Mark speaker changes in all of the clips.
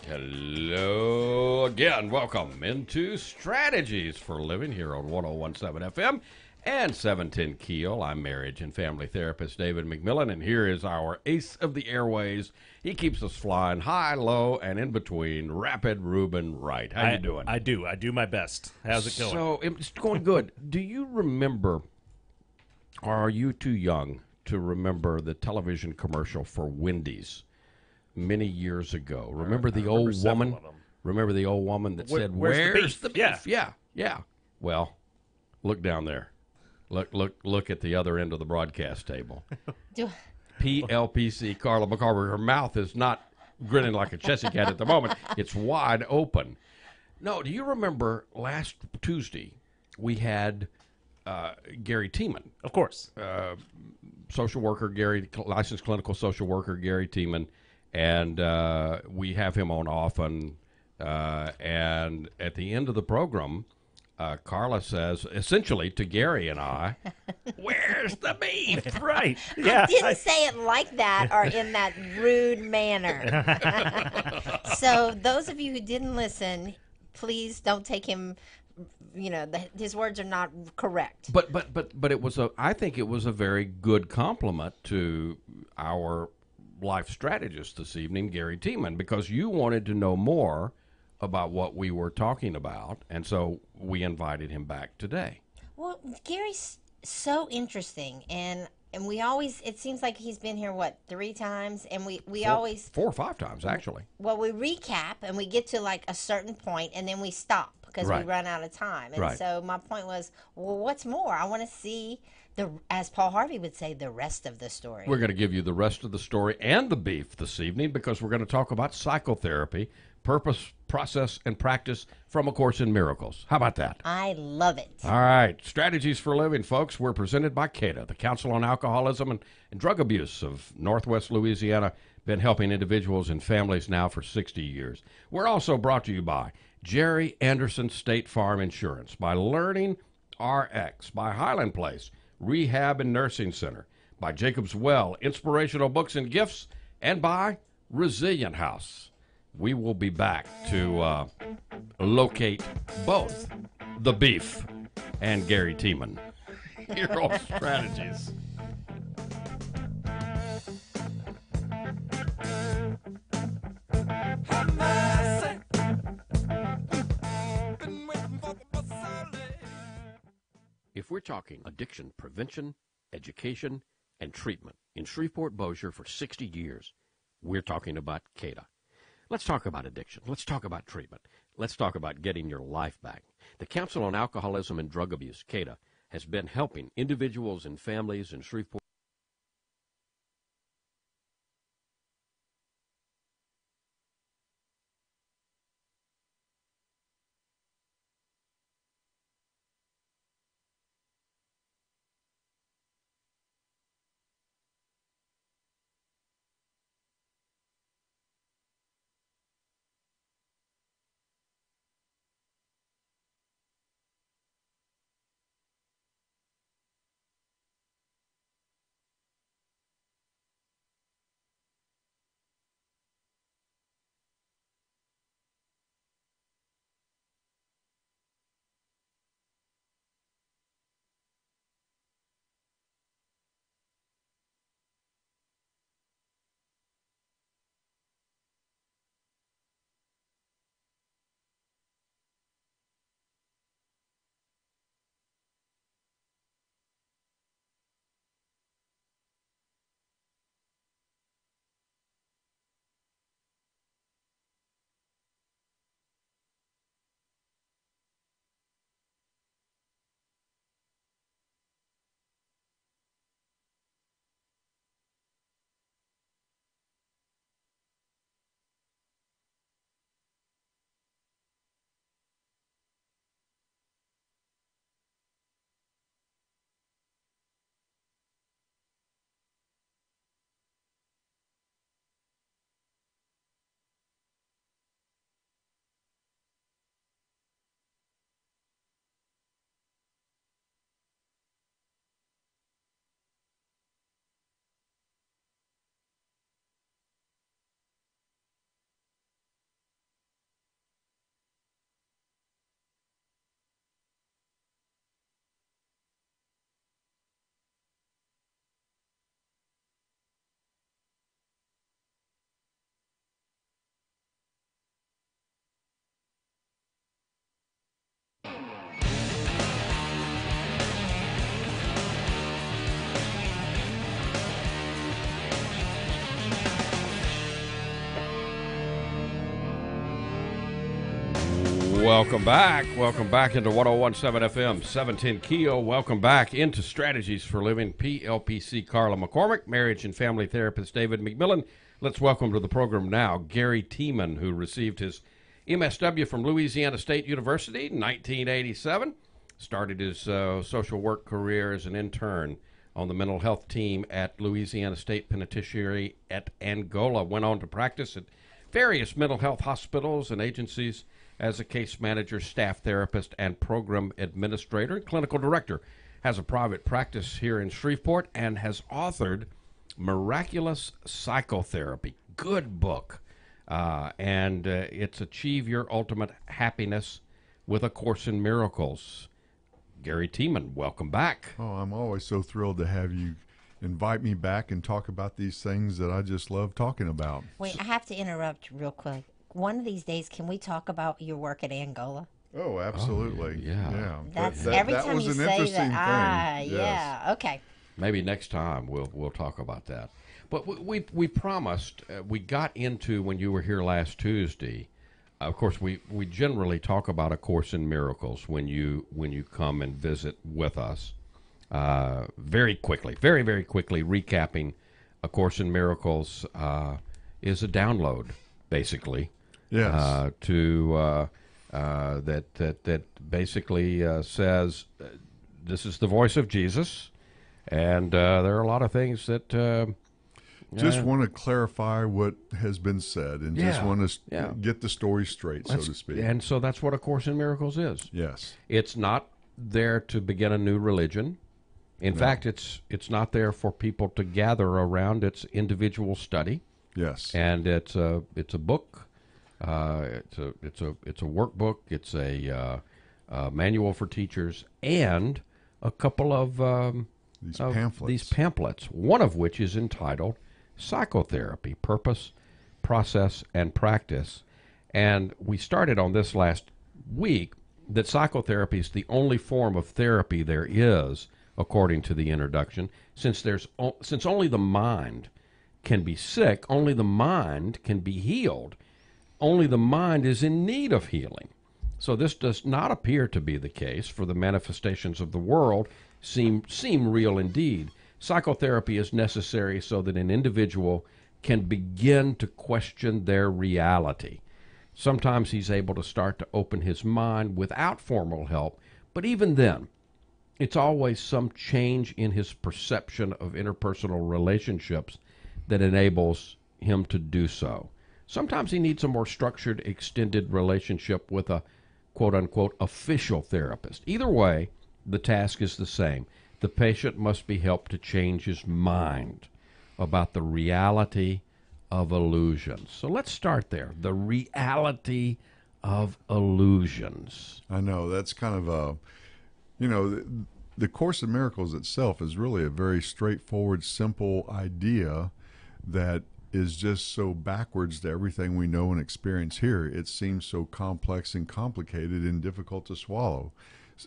Speaker 1: Hello again. Welcome into Strategies for Living here on 1017 FM and 710 KEEL. I'm marriage and family therapist David McMillan, and here is our ace of the airways. He keeps us flying high, low, and in between. Rapid Ruben Wright. How you doing?
Speaker 2: I do. I do my best. How's it going?
Speaker 1: So it's going good. Do you remember, or are you too young to remember the television commercial for Wendy's many years ago? Remember the old woman? Remember the old woman that said, "Where's the beef?" Yeah. Well, look down there. Look at the other end of the broadcast table. PLPC Carla McCarver. Her mouth is not grinning like a Chessy cat at the moment. It's wide open. No, do you remember last Tuesday we had Gary Tiemann?
Speaker 2: Of course.
Speaker 1: Social worker Gary, licensed clinical social worker Gary Tiemann, and we have him on often. And at the end of the program, Carla says, essentially to Gary and I, "Where's the beef?"
Speaker 2: Right.
Speaker 3: I didn't say it like that or in that rude manner. So those of you who didn't listen, please don't take him. You know, his words are not correct.
Speaker 1: But it was I think it was a very good compliment to our life strategist this evening, Gary Tiemann, because you wanted to know more about what we were talking about, and so we invited him back today.
Speaker 3: Well, Gary's so interesting, and we always, it seems like he's been here, 3 times, and we always
Speaker 1: 4 or 5 times actually.
Speaker 3: Well, we recap and we get to like a certain point and then we stop because
Speaker 1: Right.
Speaker 3: we run out of time. And
Speaker 1: Right.
Speaker 3: so my point was, well, what's more? I want to see as Paul Harvey would say, the rest of the story.
Speaker 1: We're going to give you the rest of the story and the beef this evening because we're going to talk about psychotherapy, purpose, process, and practice from A Course in Miracles. How about that?
Speaker 3: I love it.
Speaker 1: All right. Strategies for Living, folks. We're presented by CADA, the Council on Alcoholism and Drug Abuse of Northwest Louisiana. Been helping individuals and families now for 60 years. We're also brought to you by Jerry Anderson State Farm Insurance, by Learning RX, by Highland Place Rehab and Nursing Center, by Jacob's Well Inspirational Books and Gifts, and by Resilient House. We will be back to locate both the beef and Gary Tiemann here on Strategies. If we're talking addiction prevention, education, and treatment in Shreveport-Bossier for 60 years, we're talking about CADA. Let's talk about addiction. Let's talk about treatment. Let's talk about getting your life back. The Council on Alcoholism and Drug Abuse, CADA, has been helping individuals and families in Shreveport Welcome back. Welcome back into 101.7 FM, 710 KEEL. Welcome back into Strategies for Living. PLPC Carla McCormick, marriage and family therapist David McMillan. Let's welcome to the program now Gary Tiemann, who received his MSW from Louisiana State University in 1987. Started his social work career as an intern on the mental health team at Louisiana State Penitentiary at Angola. Went on to practice at various mental health hospitals and agencies as a case manager, staff therapist, and program administrator and clinical director. Has a private practice here in Shreveport and has authored Miraculous Psychotherapy. Good book. And it's Achieve Your Ultimate Happiness with A Course in Miracles. Gary Tiemann, welcome back.
Speaker 4: Oh, I'm always so thrilled to have you invite me back and talk about these things that I just love talking about.
Speaker 3: Wait, I have to interrupt real quick. One of these days, can we talk about your work at Angola?
Speaker 4: Oh, absolutely.
Speaker 1: Oh, yeah.
Speaker 3: That's every
Speaker 4: that
Speaker 3: time
Speaker 4: was
Speaker 3: you
Speaker 4: an
Speaker 3: say
Speaker 4: interesting
Speaker 3: that.
Speaker 4: thing.
Speaker 3: Yeah. Okay.
Speaker 1: Maybe next time we'll talk about that. But we promised, we got into when you were here last Tuesday. Of course, we generally talk about A Course in Miracles when you come and visit with us. Very quickly, very quickly recapping, A Course in Miracles is a download, basically.
Speaker 4: Yes.
Speaker 1: That basically says this is the voice of Jesus, and there are a lot of things that.
Speaker 4: Just want to clarify what has been said, and just want to get the story straight, so to speak.
Speaker 1: And so that's what A Course in Miracles is.
Speaker 4: Yes.
Speaker 1: It's not there to begin a new religion. In fact, it's not there for people to gather around. It's individual study.
Speaker 4: Yes.
Speaker 1: And it's a book. It's a workbook. It's a manual for teachers, and a couple of these pamphlets. One of which is entitled Psychotherapy: Purpose, Process, and Practice. And we started on this last week that psychotherapy is the only form of therapy there is, according to the introduction, since only the mind can be sick, only the mind can be healed. Only the mind is in need of healing. So this does not appear to be the case, for the manifestations of the world seem real indeed. Psychotherapy is necessary so that an individual can begin to question their reality. Sometimes he's able to start to open his mind without formal help, but even then, it's always some change in his perception of interpersonal relationships that enables him to do so. Sometimes he needs a more structured, extended relationship with a quote-unquote official therapist. Either way, the task is the same. The patient must be helped to change his mind about the reality of illusions. So let's start there. The reality of illusions.
Speaker 4: I know, that's kind of a, the Course in Miracles itself is really a very straightforward, simple idea that is just so backwards to everything we know and experience here. It seems so complex and complicated and difficult to swallow.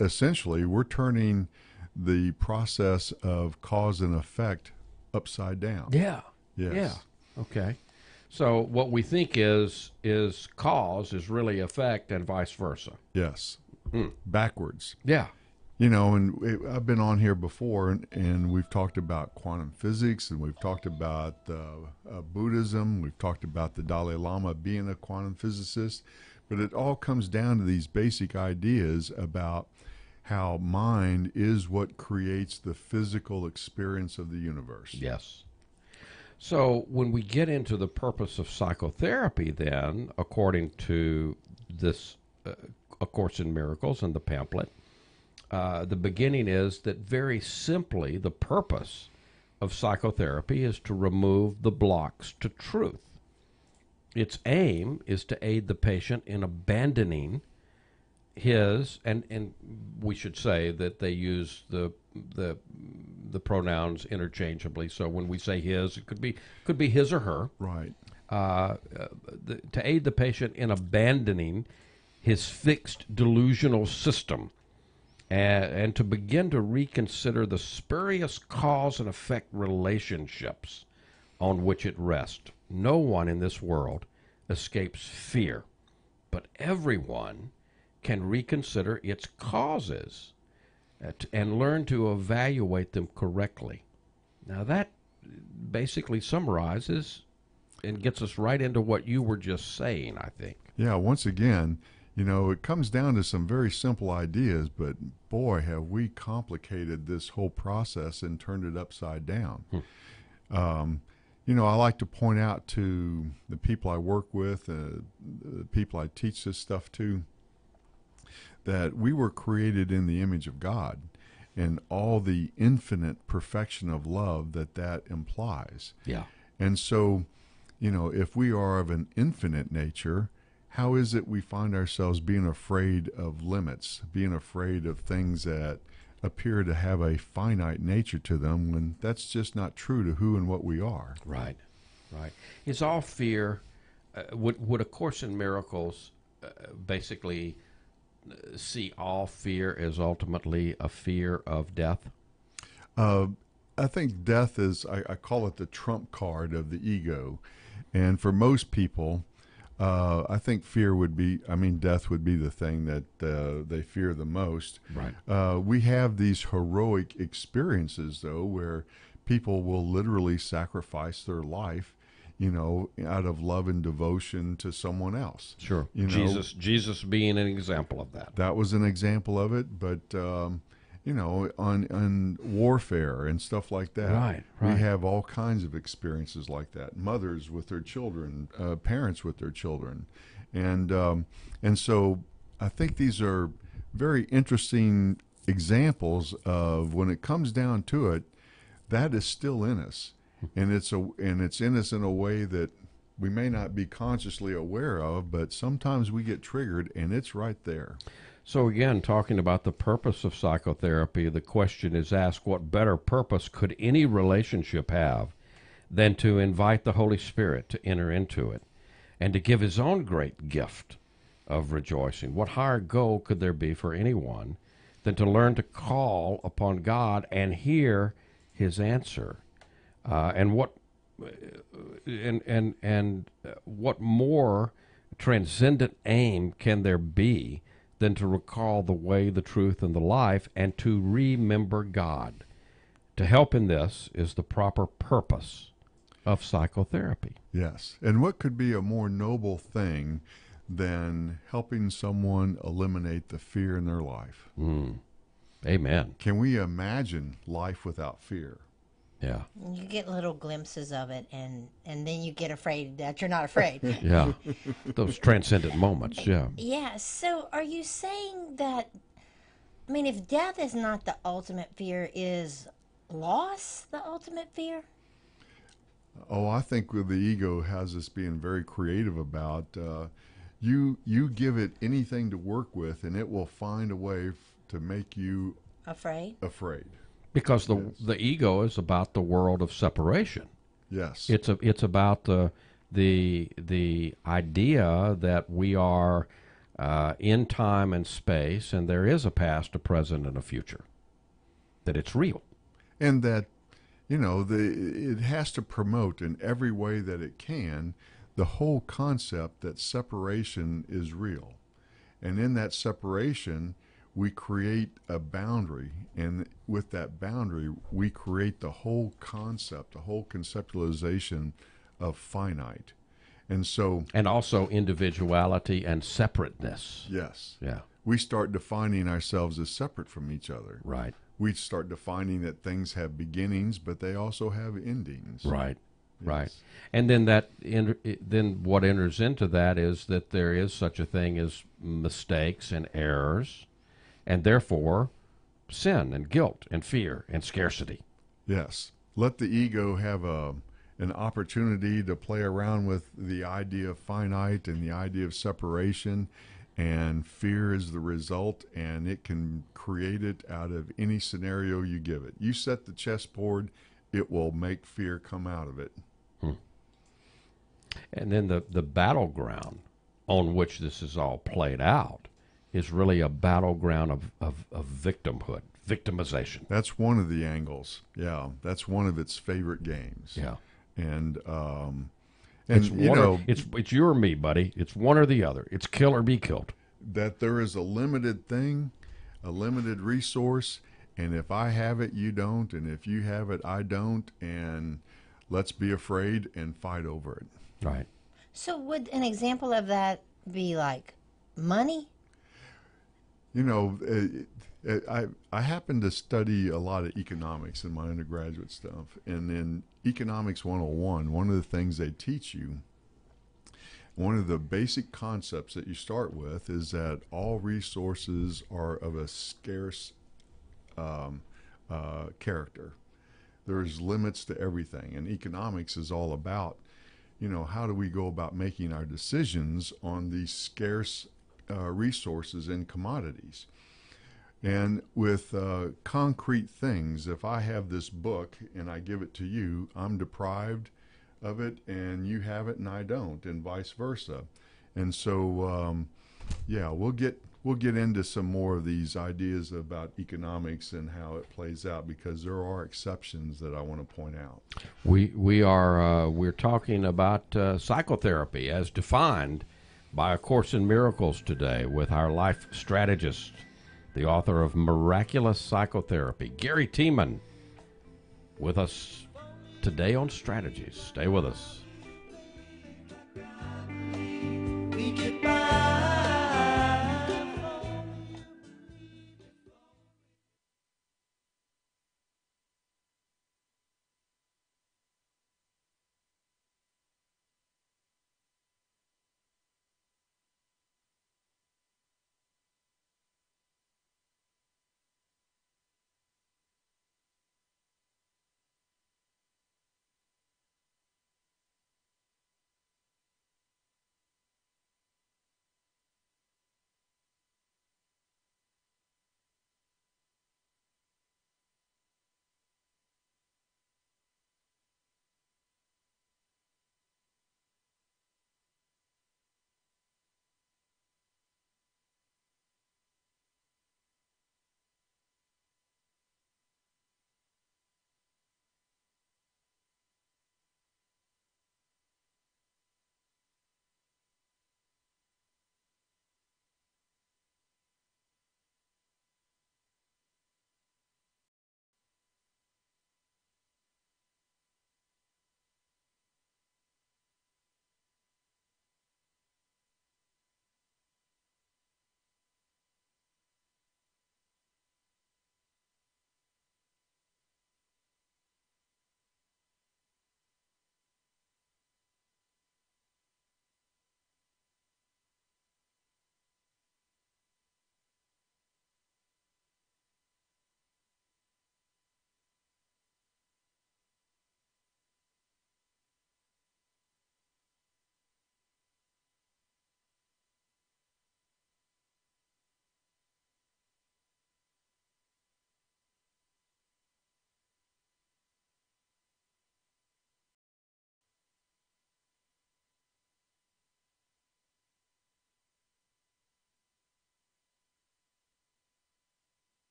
Speaker 4: Essentially, we're turning the process of cause and effect upside down.
Speaker 1: Yeah.
Speaker 4: Yes.
Speaker 1: Yeah. Okay. So what we think is cause is really effect, and vice versa.
Speaker 4: Yes. Backwards.
Speaker 1: Yeah.
Speaker 4: And I've been on here before, and we've talked about quantum physics, and we've talked about Buddhism, we've talked about the Dalai Lama being a quantum physicist, but it all comes down to these basic ideas about how mind is what creates the physical experience of the universe.
Speaker 1: Yes. So when we get into the purpose of psychotherapy, then, according to this A Course in Miracles and the pamphlet, the beginning is that very simply the purpose of psychotherapy is to remove the blocks to truth. Its aim is to aid the patient in abandoning his, and we should say that they use the pronouns interchangeably. So when we say his, it could be his or her.
Speaker 4: Right.
Speaker 1: To aid the patient in abandoning his fixed delusional system, and to begin to reconsider the spurious cause and effect relationships on which it rests. No one in this world escapes fear, but everyone can reconsider its causes and learn to evaluate them correctly. Now, that basically summarizes and gets us right into what you were just saying, I think.
Speaker 4: Yeah, once again, it comes down to some very simple ideas, but boy, have we complicated this whole process and turned it upside down. I like to point out to the people I work with, the people I teach this stuff to, that we were created in the image of God and all the infinite perfection of love that implies.
Speaker 1: Yeah.
Speaker 4: And so, if we are of an infinite nature, how is it we find ourselves being afraid of limits, being afraid of things that appear to have a finite nature to them when that's just not true to who and what we are?
Speaker 1: Right, right. Is all fear, would A Course in Miracles basically see all fear as ultimately a fear of death?
Speaker 4: I think death is, I call it the trump card of the ego. And for most people, I think death would be the thing that they fear the most.
Speaker 1: Right.
Speaker 4: We have these heroic experiences, though, where people will literally sacrifice their life, out of love and devotion to someone else.
Speaker 1: Sure. Jesus being an example of that.
Speaker 4: That was an example of it, but on warfare and stuff like that.
Speaker 1: Right.
Speaker 4: We have all kinds of experiences like that. Mothers with their children, parents with their children, and so I think these are very interesting examples of when it comes down to it, that is still in us, and it's in us in a way that we may not be consciously aware of, but sometimes we get triggered, and it's right there.
Speaker 1: So again, talking about the purpose of psychotherapy, the question is asked, what better purpose could any relationship have than to invite the Holy Spirit to enter into it and to give his own great gift of rejoicing? What higher goal could there be for anyone than to learn to call upon God and hear his answer? And what more transcendent aim can there be than to recall the way, the truth, and the life, and to remember God? To help in this is the proper purpose of psychotherapy.
Speaker 4: Yes. And what could be a more noble thing than helping someone eliminate the fear in their life?
Speaker 1: Amen.
Speaker 4: Can we imagine life without fear?
Speaker 1: Yeah.
Speaker 3: You get little glimpses of it, and then you get afraid that you're not afraid.
Speaker 1: Yeah. Those transcendent moments, yeah.
Speaker 3: Yeah, so are you saying that, if death is not the ultimate fear, is loss the ultimate fear?
Speaker 4: Oh, I think the ego has us being very creative about, you give it anything to work with, and it will find a way to make you
Speaker 3: Afraid?
Speaker 1: Because the ego is about the world of separation.
Speaker 4: Yes.
Speaker 1: It's about the idea that we are in time and space, and there is a past, a present, and a future. That it's real.
Speaker 4: And that, it has to promote in every way that it can the whole concept that separation is real. And in that separation, we create a boundary, and with that boundary, we create the whole concept, the whole conceptualization of finite. And so...
Speaker 1: And also individuality and separateness.
Speaker 4: Yes.
Speaker 1: Yeah.
Speaker 4: We start defining ourselves as separate from each other.
Speaker 1: Right.
Speaker 4: We start defining that things have beginnings, but they also have endings.
Speaker 1: Right.
Speaker 4: Yes.
Speaker 1: Right. And then then what enters into that is that there is such a thing as mistakes and errors, and therefore sin and guilt and fear and scarcity.
Speaker 4: Yes. Let the ego have an opportunity to play around with the idea of finite and the idea of separation, and fear is the result, and it can create it out of any scenario you give it. You set the chessboard, it will make fear come out of it.
Speaker 1: And then the battleground on which this is all played out is really a battleground of victimhood, victimization.
Speaker 4: That's one of the angles. Yeah, that's one of its favorite games.
Speaker 1: Yeah.
Speaker 4: And
Speaker 1: it's you or me, buddy. It's one or the other. It's kill or be killed.
Speaker 4: that there is a limited thing, a limited resource, and if I have it, you don't, and if you have it, I don't, and let's be afraid and fight over it.
Speaker 1: Right.
Speaker 3: So would an example of that be like money?
Speaker 4: You know, I happen to study a lot of economics in my undergraduate stuff, and in Economics 101, one of the things they teach you, one of the basic concepts that you start with is that all resources are of a scarce character. There's limits to everything, and economics is all about, you know, how do we go about making our decisions on these scarce resources and commodities. And with concrete things, if I have this book and I give it to you, I'm deprived of it, and you have it and I don't, and vice versa. And so, yeah, we'll get into some more of these ideas about economics and how it plays out, because there are exceptions that I want to point out.
Speaker 1: We're talking about psychotherapy as defined by A Course in Miracles today with our life strategist, the author of Miraculous Psychotherapy, Gary Tiemann, with us today on Strategies. Stay with us.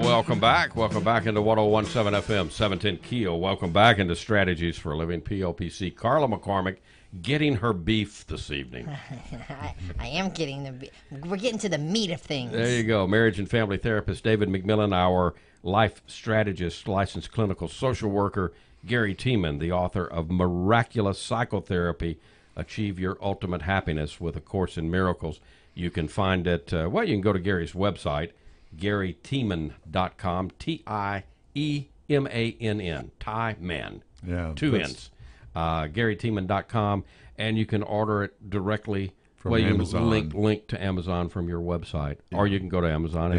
Speaker 1: Welcome back. Welcome back into 101.7 FM, 710 KEEL. Welcome back into Strategies for a Living, PLPC. Carla McCormick getting her beef this evening.
Speaker 3: I am getting we're getting to the meat of things.
Speaker 1: There you go. Marriage and family therapist David McMillan, our life strategist, licensed clinical social worker Gary Tiemann, the author of Miraculous Psychotherapy, achieve your ultimate happiness with A Course in Miracles. You can find it, well, you can go to Gary's website, GaryTiemann.com, Tiemann, Tiemann,
Speaker 4: Yeah,
Speaker 1: two N's, GaryTiemann.com, and you can order it directly
Speaker 4: from
Speaker 1: you
Speaker 4: Amazon.
Speaker 1: can link to Amazon from your website, or you can go to Amazon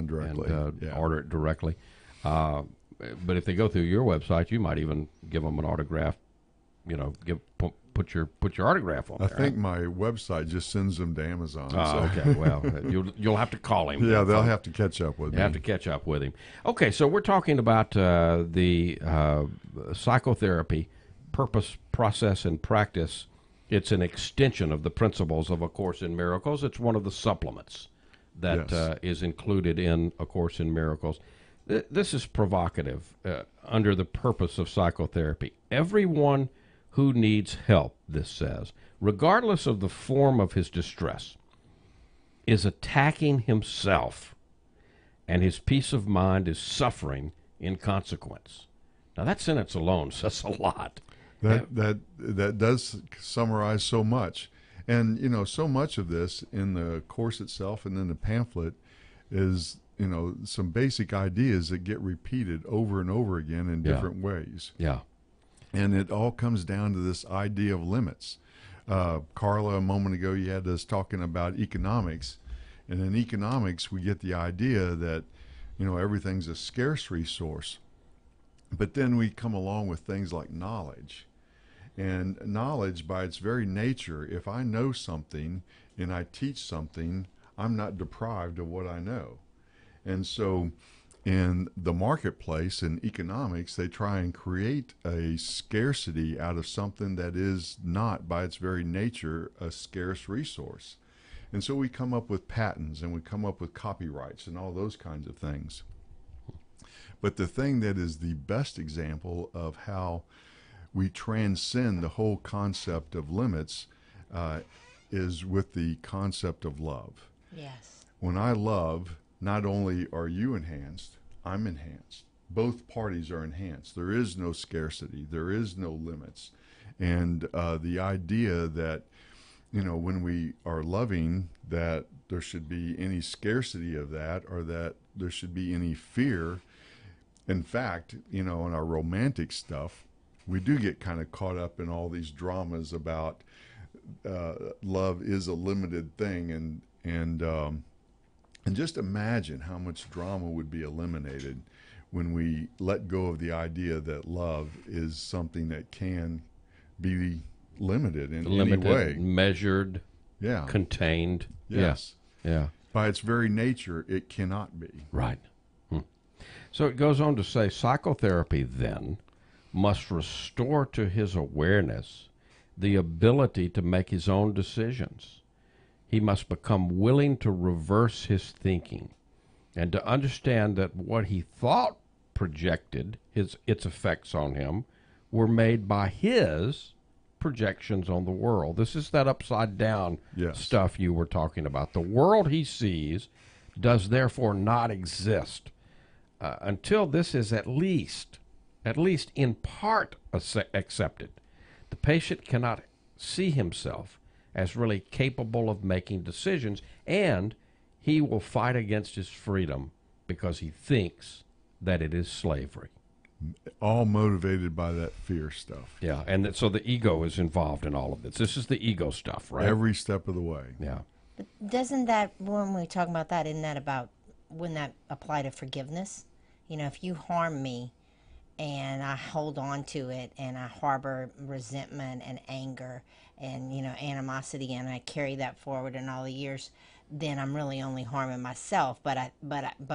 Speaker 4: directly
Speaker 1: and order it directly. But if they go through your website, you might even give them an autograph. Put your autograph on there.
Speaker 4: I think my website just sends them to Amazon.
Speaker 1: Oh, okay. Well, you'll have to call him.
Speaker 4: Yeah, they'll have to catch up with me.
Speaker 1: You have to catch up with him. Okay, so we're talking about the psychotherapy, purpose, process, and practice. It's an extension of the principles of A Course in Miracles. It's one of the supplements that is included in A Course in Miracles. This is provocative under the purpose of psychotherapy. Everyone who needs help, this says, regardless of the form of his distress, is attacking himself, and his peace of mind is suffering in consequence. Now, that sentence alone says a lot.
Speaker 4: That does summarize so much. And, so much of this in the course itself and in the pamphlet is, some basic ideas that get repeated over and over again in different ways.
Speaker 1: Yeah.
Speaker 4: And it all comes down to this idea of limits. Carla, a moment ago, you had us talking about economics. And in economics, we get the idea that, everything's a scarce resource. But then we come along with things like knowledge. And knowledge, by its very nature, if I know something and I teach something, I'm not deprived of what I know. And so in the marketplace, in economics, they try and create a scarcity out of something that is not, by its very nature, a scarce resource. And so we come up with patents and we come up with copyrights and all those kinds of things. But the thing that is the best example of how we transcend the whole concept of limits is with the concept of love.
Speaker 3: Yes.
Speaker 4: When I love, not only are you enhanced, I'm enhanced. Both parties are enhanced. There is no scarcity. There is no limits. And the idea that, when we are loving, that there should be any scarcity of that, or that there should be any fear. In fact, in our romantic stuff, we do get kind of caught up in all these dramas about love is a limited thing, and just imagine how much drama would be eliminated when we let go of the idea that love is something that can be limited in any way.
Speaker 1: Measured,
Speaker 4: Yeah.
Speaker 1: contained.
Speaker 4: Yes.
Speaker 1: Yeah.
Speaker 4: By its very nature, it cannot be.
Speaker 1: Right. So it goes on to say, psychotherapy then must restore to his awareness the ability to make his own decisions. He must become willing to reverse his thinking and to understand that what he thought projected its effects on him were made by his projections on the world. This is that upside down stuff you were talking about. The world he sees does therefore not exist until this is at least in part accepted. The patient cannot see himself as really capable of making decisions, and he will fight against his freedom because he thinks that it is slavery.
Speaker 4: All motivated by that fear stuff.
Speaker 1: Yeah, and so the ego is involved in all of this. This is the ego stuff, right?
Speaker 4: Every step of the way.
Speaker 1: Yeah.
Speaker 3: But doesn't that, when we talk about that, isn't that about, wouldn't that apply to forgiveness? If you harm me and I hold on to it and I harbor resentment and anger and, animosity, and I carry that forward in all the years, then I'm really only harming myself. But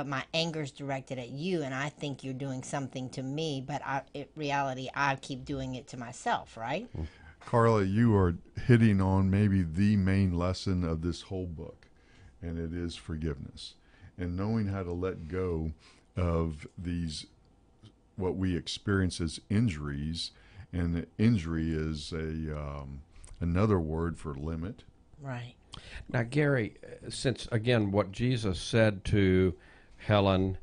Speaker 3: my anger's directed at you, and I think you're doing something to me, but in reality, I keep doing it to myself, right?
Speaker 4: Carla, you are hitting on maybe the main lesson of this whole book, and it is forgiveness. And knowing how to let go of these, what we experience as injuries, and injury is another word for limit.
Speaker 3: Right.
Speaker 1: Now, Gary, since, again, what Jesus said to Helen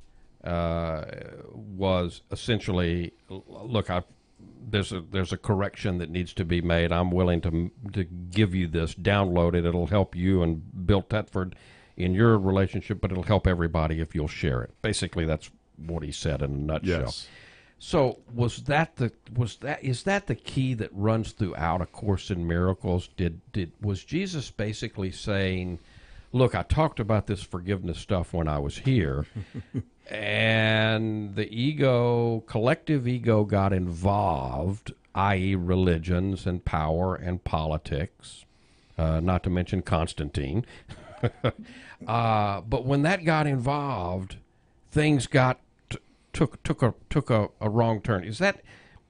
Speaker 1: was essentially, look, there's a correction that needs to be made. I'm willing to give you this, download it. It'll help you and Bill Tetford in your relationship, but it'll help everybody if you'll share it. Basically, that's what he said in a nutshell.
Speaker 4: Yes.
Speaker 1: So is that the key that runs throughout A Course in Miracles? Was Jesus basically saying, look, I talked about this forgiveness stuff when I was here, and the collective ego got involved, i.e. religions and power and politics, not to mention Constantine. But when that got involved, things took a wrong turn. Is that?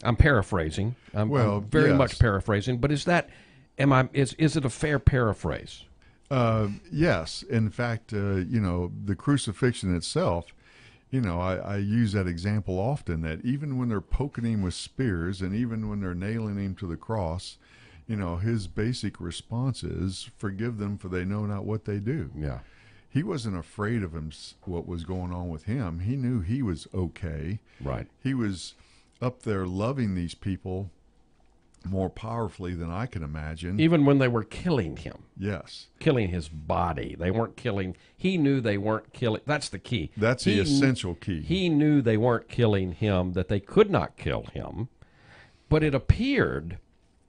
Speaker 1: I'm paraphrasing. I'm very
Speaker 4: yes.
Speaker 1: much paraphrasing. But is that? Is it a fair paraphrase?
Speaker 4: Yes. In fact, the crucifixion itself. I use that example often. That even when they're poking him with spears, and even when they're nailing him to the cross, his basic response is, "Forgive them, for they know not what they do."
Speaker 1: Yeah.
Speaker 4: He wasn't afraid of what was going on with him. He knew he was okay.
Speaker 1: Right.
Speaker 4: He was up there loving these people more powerfully than I can imagine.
Speaker 1: Even when they were killing him.
Speaker 4: Yes.
Speaker 1: Killing his body. They weren't killing. He knew they weren't killing. That's the key.
Speaker 4: That's the essential key.
Speaker 1: He knew they weren't killing him, that they could not kill him. But it appeared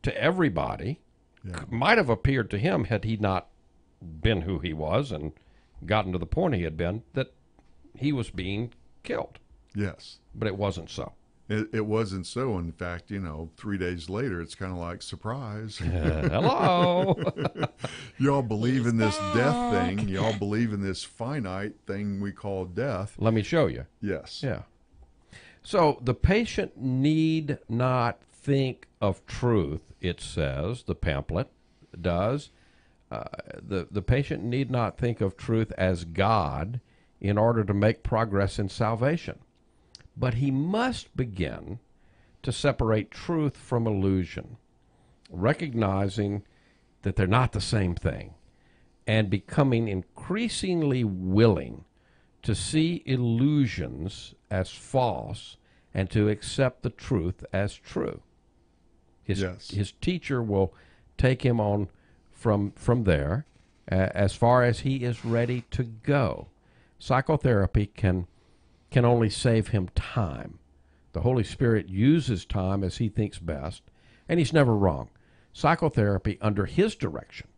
Speaker 1: to everybody, might have appeared to him had he not been who he was and gotten to the point he had been, that he was being killed.
Speaker 4: Yes.
Speaker 1: But it wasn't so.
Speaker 4: It wasn't so. In fact, 3 days later, it's kind of like, surprise.
Speaker 1: Hello.
Speaker 4: Y'all believe in this death thing. Y'all believe in this finite thing we call death.
Speaker 1: Let me show you.
Speaker 4: Yes.
Speaker 1: Yeah. So the patient need not think of truth, it says, the pamphlet does. The patient need not think of truth as God in order to make progress in salvation. But he must begin to separate truth from illusion, recognizing that they're not the same thing, and becoming increasingly willing to see illusions as false and to accept the truth as true. His teacher will take him on from there as far as he is ready to go. Psychotherapy can only save him time. The Holy Spirit uses time as he thinks best, and he's never wrong. Psychotherapy, under his direction,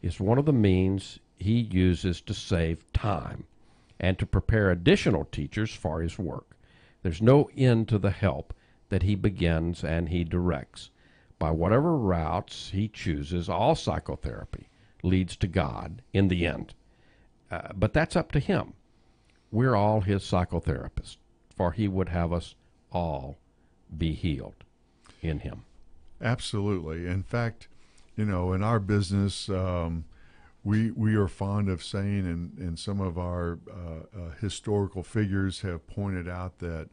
Speaker 1: is one of the means he uses to save time and to prepare additional teachers for his work. There's no end to the help that he begins and he directs. By whatever routes he chooses, all psychotherapy leads to God in the end. But that's up to him. We're all his psychotherapists, for he would have us all be healed in him.
Speaker 4: Absolutely. In fact, in our business, we are fond of saying, and some of our historical figures have pointed out, that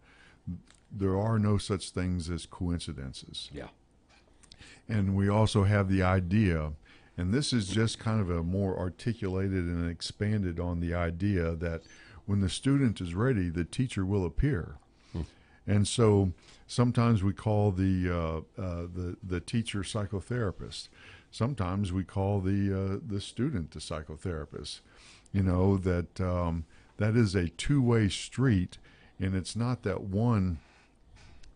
Speaker 4: there are no such things as coincidences.
Speaker 1: Yeah.
Speaker 4: And we also have the idea, and this is just kind of a more articulated and expanded on the idea that when the student is ready, the teacher will appear. And so sometimes we call the teacher psychotherapist. Sometimes we call the student the psychotherapist. That is a two-way street, and it's not that one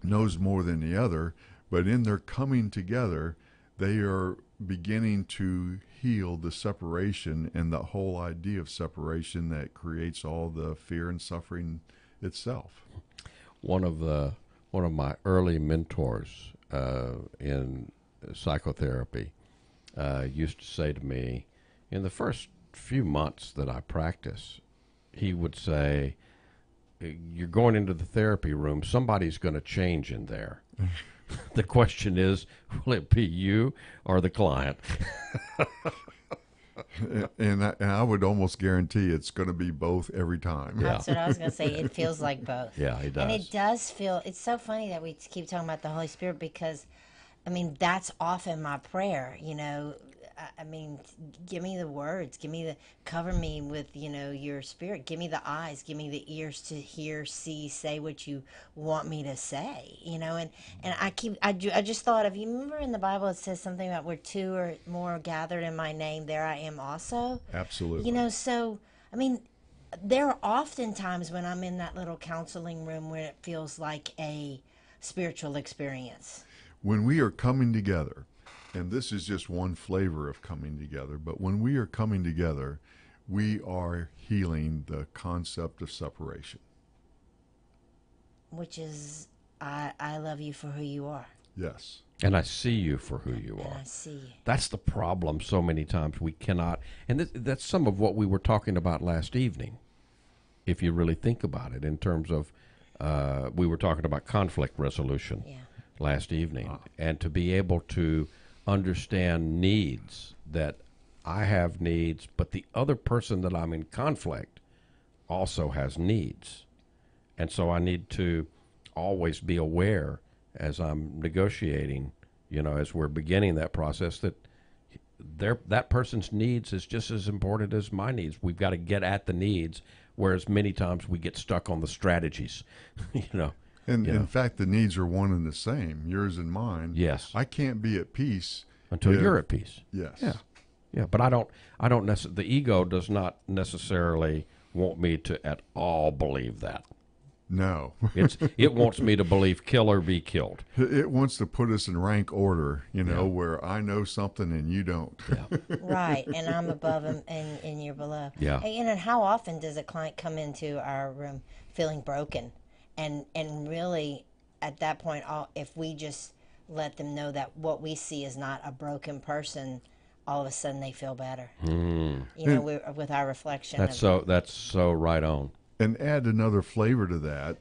Speaker 4: knows more than the other, but in their coming together, they are beginning to heal the separation and the whole idea of separation that creates all the fear and suffering itself.
Speaker 1: One of my early mentors in psychotherapy used to say to me, in the first few months that I practice, he would say, "You're going into the therapy room. Somebody's going to change in there. The question is, will it be you or the client?"
Speaker 4: And I would almost guarantee it's going to be both every time.
Speaker 3: That's what I was going to say. It feels like both.
Speaker 1: Yeah, it does.
Speaker 3: And it does feel, it's so funny that we keep talking about the Holy Spirit, because, that's often my prayer. I mean, give me the words, cover me with, your spirit. Give me the eyes, give me the ears to hear, see, say what you want me to say, and I just thought of, you remember in the Bible it says something about where two or more gathered in my name, there I am also.
Speaker 4: Absolutely.
Speaker 3: So, I mean, there are often times when I'm in that little counseling room where it feels like a spiritual experience.
Speaker 4: When we are coming together, and this is just one flavor of coming together, but when we are coming together, we are healing the concept of separation.
Speaker 3: Which is, I love you for who you are.
Speaker 4: Yes.
Speaker 1: And I see you for who you
Speaker 3: And
Speaker 1: are.
Speaker 3: I see you.
Speaker 1: That's the problem so many times we cannot. And that's some of what we were talking about last evening, if you really think about it, in terms of we were talking about conflict resolution last evening. And to be able to understand needs, that I have needs, but the other person that I'm in conflict also has needs. And so I need to always be aware as I'm negotiating, as we're beginning that process, that that person's needs is just as important as my needs. We've got to get at the needs, whereas many times we get stuck on the strategies,
Speaker 4: And in fact, the needs are one and the same, yours and mine.
Speaker 1: Yes.
Speaker 4: I can't be at peace
Speaker 1: Until you're at peace.
Speaker 4: Yes.
Speaker 1: Yeah. Yeah. But I don't the ego does not necessarily want me to at all believe that.
Speaker 4: No.
Speaker 1: It wants me to believe kill or be killed.
Speaker 4: It wants to put us in rank order, where I know something and you don't.
Speaker 1: Yeah.
Speaker 3: Right, and I'm above him and you're below.
Speaker 1: Yeah.
Speaker 3: And how often does a client come into our room feeling broken? And really, at that point, if we just let them know that what we see is not a broken person, all of a sudden they feel better. With our reflection.
Speaker 1: That's so right on.
Speaker 4: And add another flavor to that,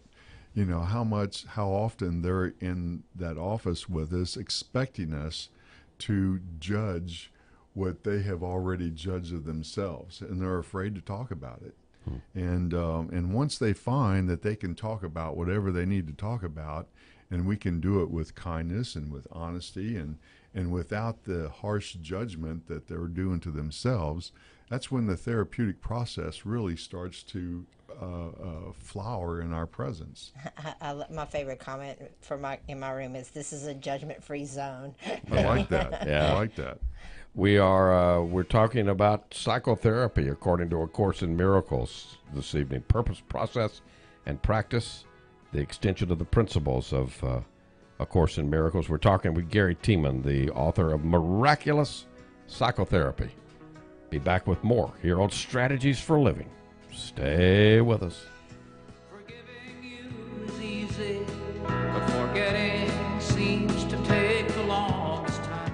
Speaker 4: how often they're in that office with us expecting us to judge what they have already judged of themselves, and they're afraid to talk about it. And once they find that they can talk about whatever they need to talk about, and we can do it with kindness and with honesty and without the harsh judgment that they're doing to themselves, that's when the therapeutic process really starts to flower in our presence.
Speaker 3: My favorite comment in my room is, "This is a judgment-free zone."
Speaker 4: I like that.
Speaker 1: Yeah.
Speaker 4: I like that.
Speaker 1: We're talking about psychotherapy according to A Course in Miracles this evening. Purpose, process, and practice, the extension of the principles of A Course in Miracles. We're talking with Gary Tiemann, the author of Miraculous Psychotherapy. Be back with more here on Strategies for Living. Stay with us.
Speaker 5: Forgiving you is easy, but forgetting seems to take the longest time.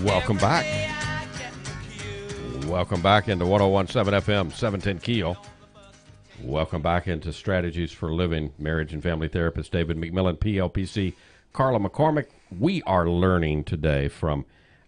Speaker 1: Welcome back. Welcome back into 101.7 FM, 710 KEEL. Welcome back into Strategies for Living. Marriage and family therapist David McMillan, PLPC, Carla McCormick. We are learning today from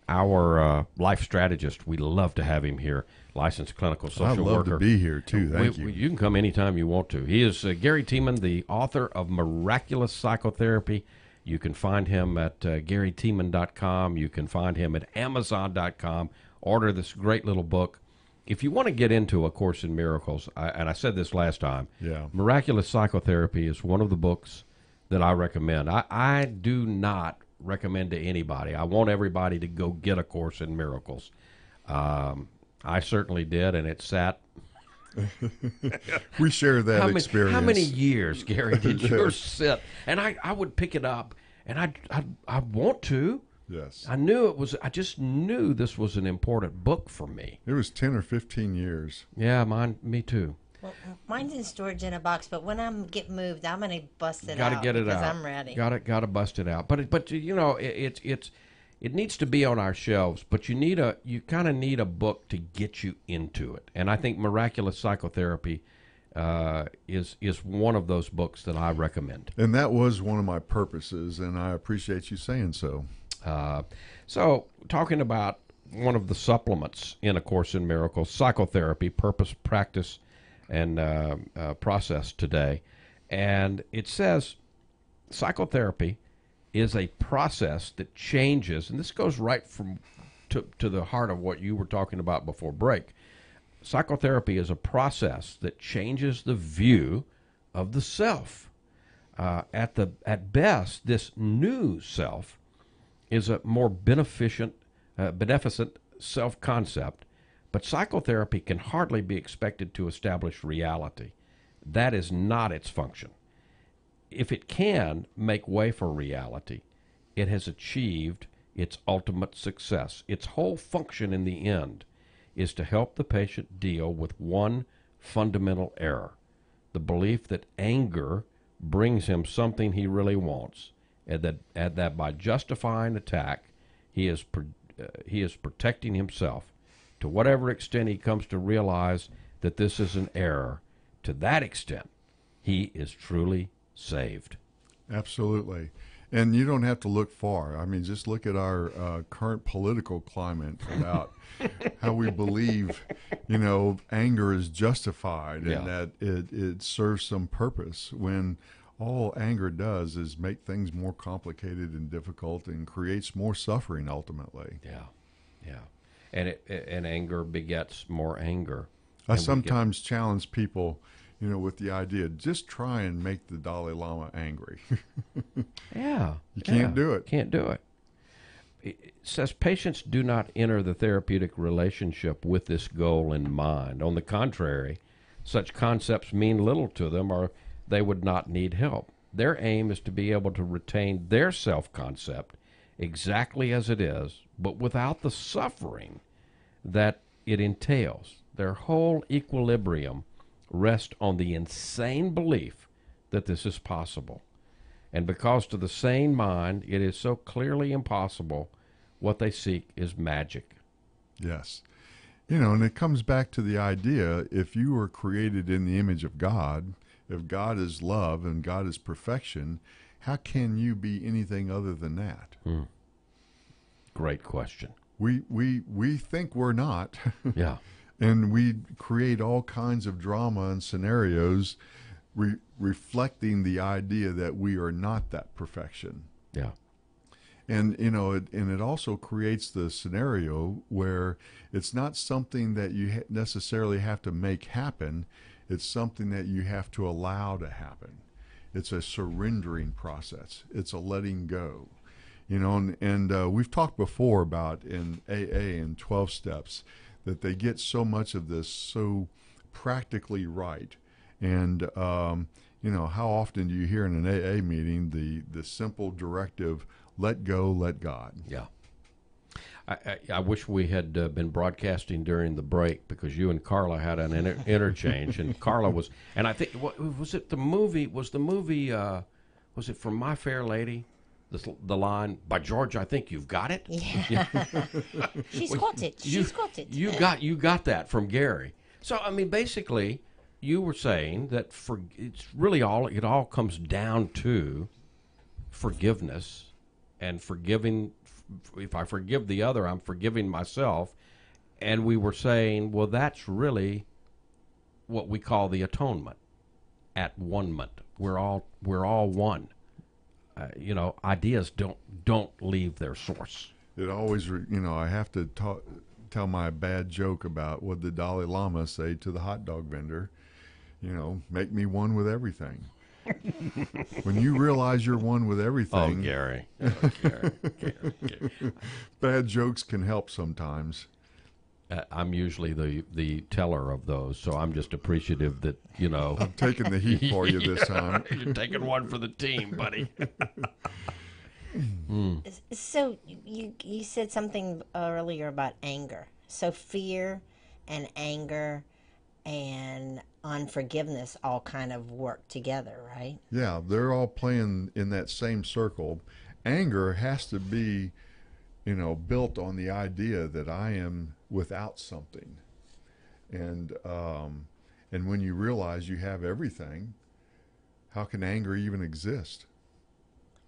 Speaker 1: our life strategist. We love to have him here, licensed clinical social worker.
Speaker 4: I'd love to be here, too. Thank you.
Speaker 1: You can come anytime you want to. He is Gary Tiemann, the author of Miraculous Psychotherapy. You can find him at GaryTiemann.com. You can find him at Amazon.com. Order this great little book. If you want to get into A Course in Miracles, and I said this last time, Miraculous Psychotherapy is one of the books that I recommend. I do not recommend to anybody. I want everybody to go get A Course in Miracles. I certainly did, and it sat.
Speaker 4: We share that experience.
Speaker 1: How many years, Gary, did yours sit? And I would pick it up, and I want to.
Speaker 4: Yes.
Speaker 1: I just knew this was an important book for me.
Speaker 4: It was 10 or 15 years.
Speaker 1: Yeah, me too.
Speaker 3: Well, mine's in storage in a box, but when I get moved, I'm going to bust it out.
Speaker 1: Got to get it out.
Speaker 3: Because I'm ready.
Speaker 1: Got to bust it out. But you know, it needs to be on our shelves, but you kind of need a book to get you into it. And I think Miraculous Psychotherapy is one of those books that I recommend.
Speaker 4: And that was one of my purposes, and I appreciate you saying so.
Speaker 1: So talking about one of the supplements in A Course in Miracles, psychotherapy, purpose, practice, and process today. And it says psychotherapy is a process that changes, and this goes right to the heart of what you were talking about before break. Psychotherapy is a process that changes the view of the self. At best, this new self is a more beneficent self-concept, but psychotherapy can hardly be expected to establish reality. That is not its function. If it can make way for reality, it has achieved its ultimate success. Its whole function in the end is to help the patient deal with one fundamental error, the belief that anger brings him something he really wants, and that by justifying attack, he is protecting himself. To whatever extent he comes to realize that this is an error, to that extent, he is truly saved. Absolutely.
Speaker 4: And you don't have to look far. I mean, just look at our current political climate about how we believe, anger is justified and that it serves some purpose, when all anger does is make things more complicated and difficult and creates more suffering ultimately.
Speaker 1: Yeah. And anger begets more anger.
Speaker 4: I sometimes challenge people, with the idea, just try and make the Dalai Lama angry. You can't do it.
Speaker 1: Can't do it. It says patients do not enter the therapeutic relationship with this goal in mind. On the contrary, such concepts mean little to them, or they would not need help. Their aim is to be able to retain their self-concept exactly as it is, but without the suffering that it entails. Their whole equilibrium rests on the insane belief that this is possible. And because to the sane mind it is so clearly impossible, what they seek is magic.
Speaker 4: Yes. And it comes back to the idea, if you were created in the image of God, if God is love and God is perfection, how can you be anything other than that?
Speaker 1: Great question.
Speaker 4: We think we're not.
Speaker 1: Yeah.
Speaker 4: And we create all kinds of drama and scenarios reflecting the idea that we are not that perfection.
Speaker 1: Yeah.
Speaker 4: And, it also creates the scenario where it's not something that you necessarily have to make happen. It's something that you have to allow to happen. It's a surrendering process. It's a letting go. And we've talked before about in AA and 12 steps that they get so much of this so practically right. And, how often do you hear in an AA meeting the simple directive, let go, let God?
Speaker 1: Yeah. I wish we had been broadcasting during the break, because you and Carla had an interchange, and Carla was, and I think, was it the movie, was it from My Fair Lady? the line, "By George, I think you've got it."
Speaker 3: Yeah. She's got it. She's got it.
Speaker 1: You got that from Gary. So I mean, basically, you were saying that it's really it all comes down to forgiveness and forgiving. If I forgive the other, I'm forgiving myself. And we were saying, well, that's really what we call the atonement, at one-ment. We're all one. Ideas don't leave their source.
Speaker 4: It always, I have to tell my bad joke about what the Dalai Lama say to the hot dog vendor. Make me one with everything. When you realize you're one with everything.
Speaker 1: Oh, Gary. Gary.
Speaker 4: Bad jokes can help sometimes.
Speaker 1: I'm usually the teller of those, so I'm just appreciative that,
Speaker 4: I'm taking the heat for you this time.
Speaker 1: You're taking one for the team, buddy.
Speaker 3: So you said something earlier about anger. So fear and anger and unforgiveness all kind of work together, right?
Speaker 4: Yeah, they're all playing in that same circle. Anger has to be, built on the idea that I am without something. And when you realize you have everything, how can anger even exist?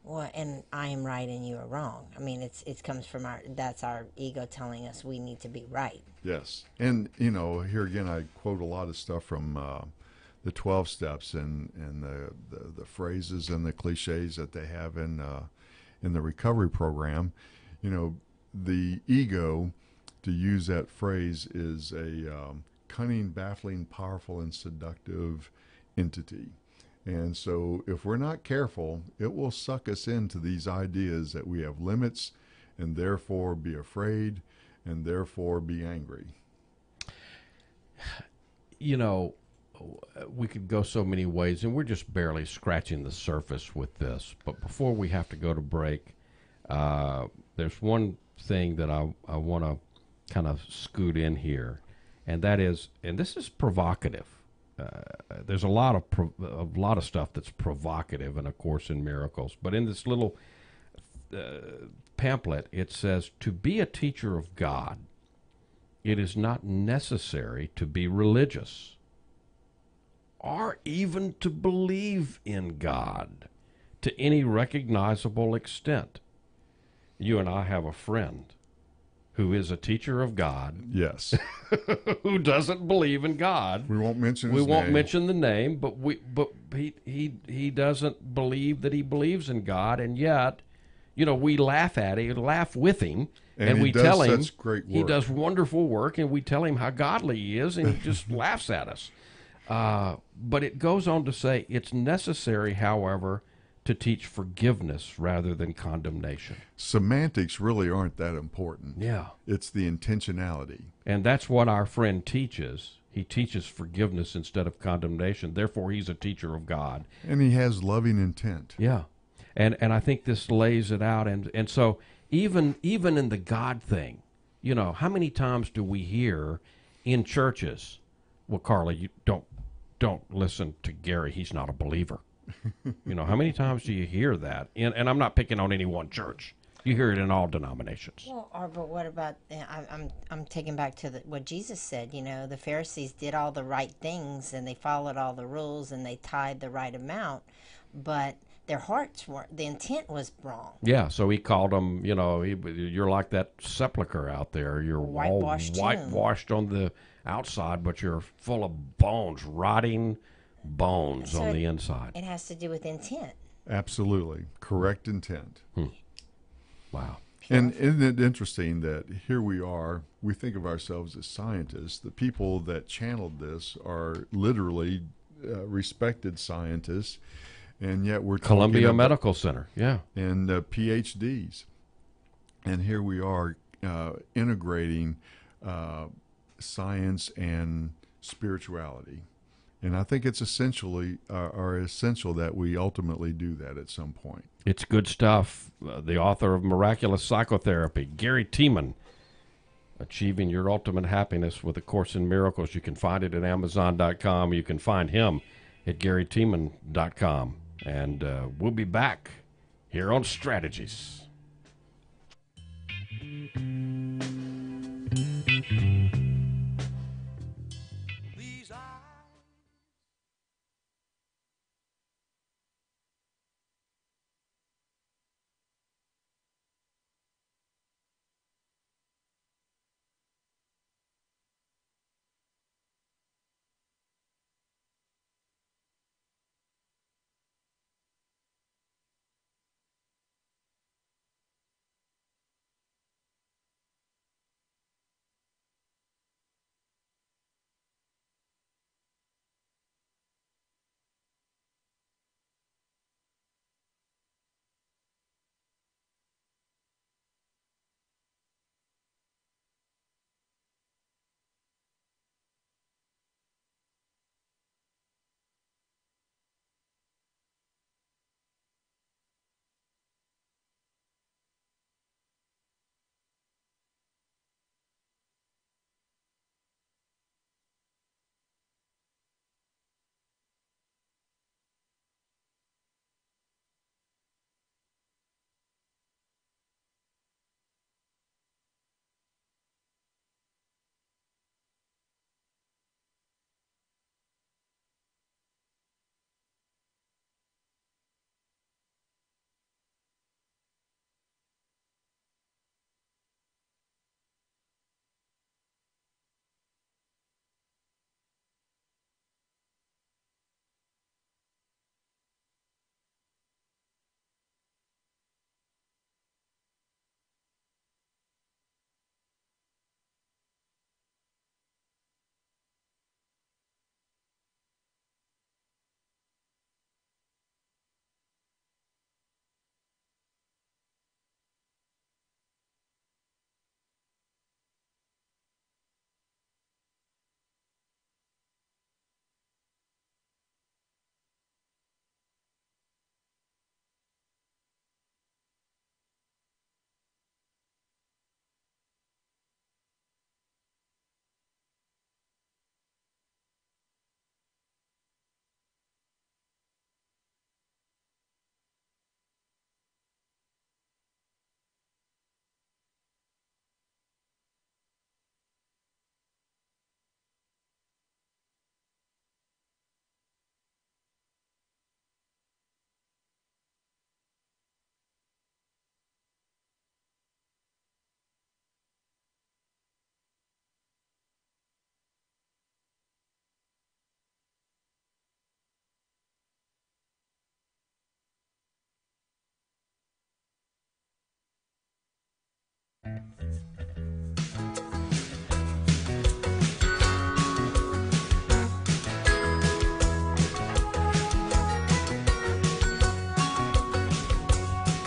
Speaker 3: Well, and I am right and you are wrong. I mean, it comes from that's our ego telling us we need to be right.
Speaker 4: Yes. And, here again, I quote a lot of stuff from the 12 steps and the phrases and the cliches that they have in the recovery program. The ego, to use that phrase, is a cunning, baffling, powerful, and seductive entity. And so if we're not careful, it will suck us into these ideas that we have limits and therefore be afraid and therefore be angry.
Speaker 1: We could go so many ways, and we're just barely scratching the surface with this. But before we have to go to break, there's one thing that I want to kind of scoot in here, and that is, and this is provocative. There's a lot of stuff that's provocative in A Course in Miracles, but in this little pamphlet, it says, to be a teacher of God, it is not necessary to be religious or even to believe in God to any recognizable extent. You and I have a friend who is a teacher of God.
Speaker 4: Yes.
Speaker 1: Who doesn't believe in God.
Speaker 4: We won't mention his name.
Speaker 1: We won't mention the name, but he doesn't believe that he believes in God, and yet, we laugh at him, laugh with him, and we tell him
Speaker 4: great work.
Speaker 1: He does wonderful work, and we tell him how godly he is, and he just laughs at us. But it goes on to say, it's necessary, however, to teach forgiveness rather than condemnation.
Speaker 4: Semantics really aren't that important.
Speaker 1: Yeah.
Speaker 4: It's the intentionality.
Speaker 1: And that's what our friend teaches. He teaches forgiveness instead of condemnation. Therefore, he's a teacher of God.
Speaker 4: And he has loving intent.
Speaker 1: Yeah. And I think this lays it out. And so even in the God thing, how many times do we hear in churches, well, Carla, you don't listen to Gary. He's not a believer. How many times do you hear that? And I'm not picking on any one church. You hear it in all denominations.
Speaker 3: Well, but what about? I'm taking back to what Jesus said. The Pharisees did all the right things and they followed all the rules and they tithed the right amount, but their hearts weren't. The intent was wrong.
Speaker 1: Yeah. So he called them. You're like that sepulcher out there. You're
Speaker 3: whitewashed
Speaker 1: on the outside, but you're full of bones, rotting bones on the inside.
Speaker 3: It has to do with intent.
Speaker 4: Absolutely. Correct intent.
Speaker 1: Wow.
Speaker 4: And isn't it interesting that here we are, we think of ourselves as scientists. The people that channeled this are literally respected scientists, and yet we're
Speaker 1: Columbia Medical Center, yeah.
Speaker 4: And PhDs. And here we are integrating science and spirituality. And I think it's essential that we ultimately do that at some point.
Speaker 1: It's good stuff. The author of Miraculous Psychotherapy, Gary Tiemann, Achieving Your Ultimate Happiness with A Course in Miracles. You can find it at Amazon.com. You can find him at GaryTiemann.com. And we'll be back here on Strategies.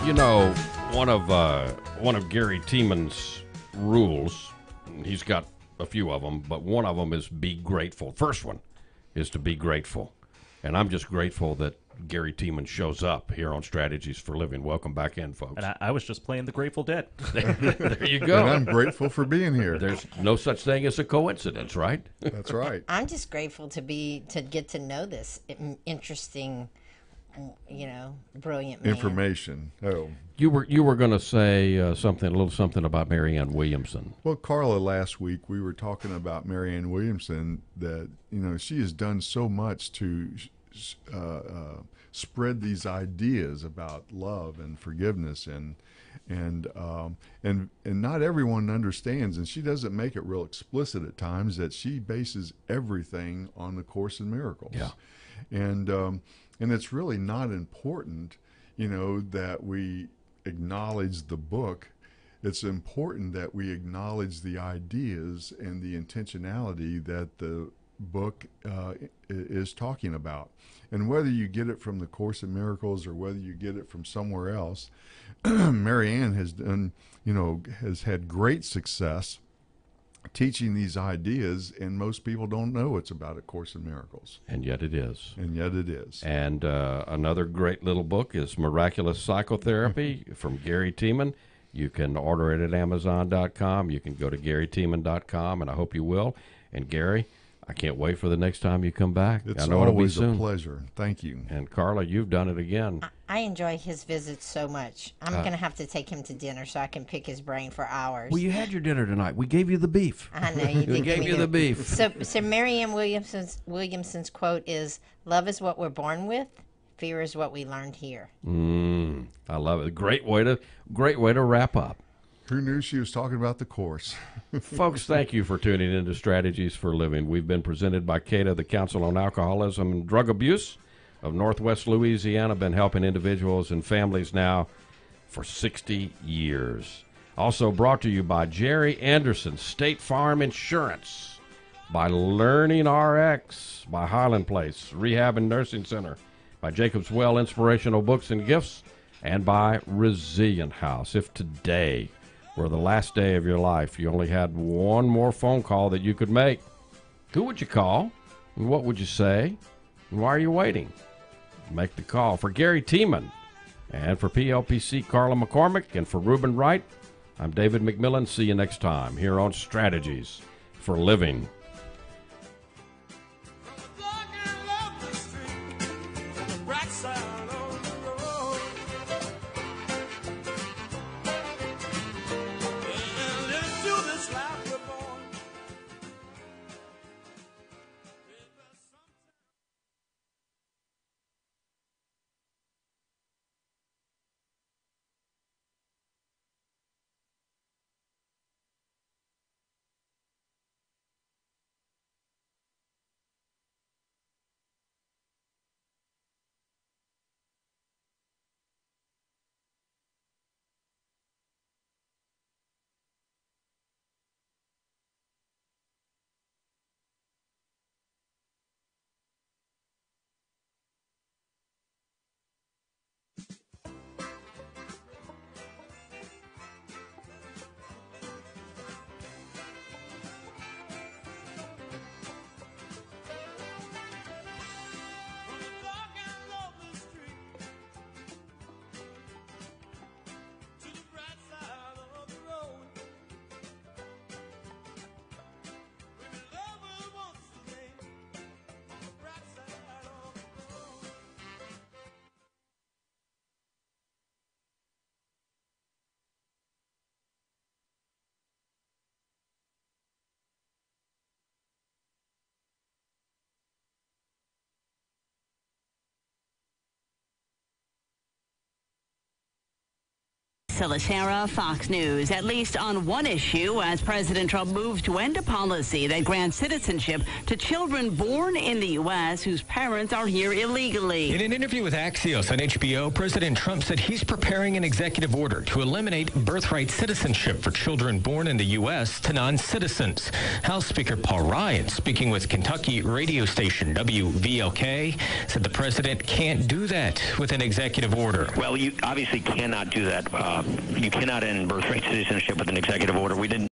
Speaker 1: You know, one of Gary Tieman's rules, he's got a few of them, but one of them is be grateful. First one is to be grateful. And I'm just grateful that Gary Tieman shows up here on Strategies for Living. Welcome back in, folks.
Speaker 2: And I was just playing the Grateful Dead.
Speaker 1: There you go.
Speaker 4: And I'm grateful for being here.
Speaker 1: There's no such thing as a coincidence, right?
Speaker 4: That's right.
Speaker 3: I'm just grateful to get to know this interesting, brilliant man.
Speaker 4: Information. Oh.
Speaker 1: You were going to say a little something about Marianne Williamson.
Speaker 4: Well, Carla, last week we were talking about Marianne Williamson, that she has done so much to spread these ideas about love and forgiveness, and not everyone understands, and she doesn't make it real explicit at times, that she bases everything on the Course in Miracles.
Speaker 1: Yeah.
Speaker 4: And it's really not important, that we acknowledge the book. It's important that we acknowledge the ideas and the intentionality that the book is talking about. And whether you get it from the Course in Miracles or whether you get it from somewhere else, Marianne has done, has had great success teaching these ideas, and most people don't know it's about A Course in Miracles.
Speaker 1: And yet it is.
Speaker 4: And yet it is.
Speaker 1: And another great little book is Miraculous Psychotherapy from Gary Tieman. You can order it at Amazon.com. You can go to GaryTieman.com, and I hope you will. And Gary, I can't wait for the next time you come back.
Speaker 4: It's
Speaker 1: I know it'll be
Speaker 4: always a
Speaker 1: soon.
Speaker 4: pleasure. Thank you.
Speaker 1: And Carla, you've done it again.
Speaker 3: I enjoy his visits so much. I'm going to have to take him to dinner so I can pick his brain for hours.
Speaker 1: Well, you had your dinner tonight. We gave you the beef.
Speaker 3: I know you did.
Speaker 1: We
Speaker 3: give
Speaker 1: gave
Speaker 3: me
Speaker 1: you the beef.
Speaker 3: So Marianne Williamson's quote is, "Love is what we're born with. Fear is what we learned here."
Speaker 1: I love it. Great way to wrap up.
Speaker 4: Who knew she was talking about the course?
Speaker 1: Folks, thank you for tuning into Strategies for Living. We've been presented by CATA, the Council on Alcoholism and Drug Abuse of Northwest Louisiana. Been helping individuals and families now for 60 years. Also brought to you by Jerry Anderson, State Farm Insurance, by Learning RX, by Highland Place Rehab and Nursing Center, by Jacob's Well Inspirational Books and Gifts, and by Resilient House. If today were the last day of your life, you only had one more phone call that you could make, who would you call? And what would you say? And why are you waiting? Make the call. For Gary Tiemann and for PLPC Carla McCormick and for Reuben Wright, I'm David McMillan. See you next time here on Strategies for Living.
Speaker 6: Silasera, Fox News. At least on one issue, as President Trump moves to end a policy that grants citizenship to children born in the U.S. whose parents are here illegally.
Speaker 7: In an interview with Axios on HBO, President Trump said he's preparing an executive order to eliminate birthright citizenship for children born in the U.S. to non-citizens. House Speaker Paul Ryan, speaking with Kentucky radio station WVLK, said the president can't do that with an executive order.
Speaker 8: Well, you obviously cannot do that. You cannot end birthright citizenship with an executive order. We didn't